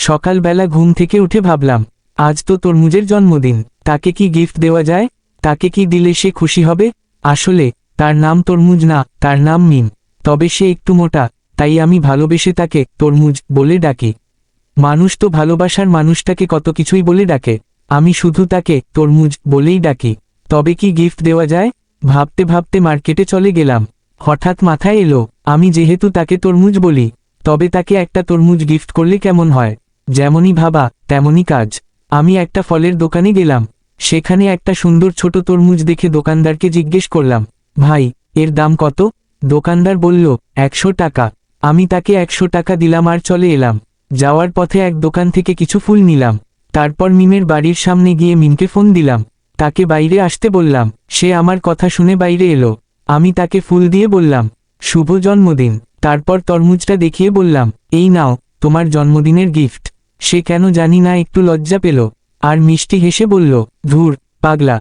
সকালবেলা ঘুম থেকে উঠে ভাবলাম, আজ তো তরমুজের জন্মদিন, তাকে কি গিফট দেওয়া যায়? তাকে কি দিলে সে খুশি হবে? আসলে তার নাম তরমুজ না, তার নাম মিম। তবে সে একটু মোটা, তাই আমি ভালোবেসে তাকে তরমুজ বলে ডাকি। মানুষ তো ভালোবাসার মানুষটাকে কত কিছুই বলে ডাকে, আমি শুধু তাকে তরমুজ বলেই ডাকি। তবে কি গিফট দেওয়া যায়? ভাবতে ভাবতে মার্কেটে চলে গেলাম। হঠাৎ মাথায় এলো, আমি যেহেতু তাকে তরমুজ বলি, তবে তাকে একটা তরমুজ গিফট করলে কেমন হয়? যেমনই ভাবা তেমনই কাজ। আমি একটা ফলের দোকানে গেলাম। সেখানে একটা সুন্দর ছোট তরমুজ দেখে দোকানদারকে জিজ্ঞেস করলাম, ভাই, এর দাম কত? দোকানদার বলল, 100 টাকা। আমি তাকে 100 টাকা দিলাম আর চলে এলাম। যাওয়ার পথে এক দোকান থেকে কিছু ফুল নিলাম। তারপর মিমের বাড়ির সামনে গিয়ে মিমকে ফোন দিলাম। তাকে বাইরে আসতে বললাম। সে আমার কথা শুনে বাইরে এলো। আমি তাকে ফুল দিয়ে বললাম, শুভ জন্মদিন। তারপর তরমুজটা দেখিয়ে বললাম, এই নাও তোমার জন্মদিনের গিফট। সে কেন জানি না একটু লজ্জা পেল, আর মিষ্টি হেসে বলল, ধুর, পাগলা।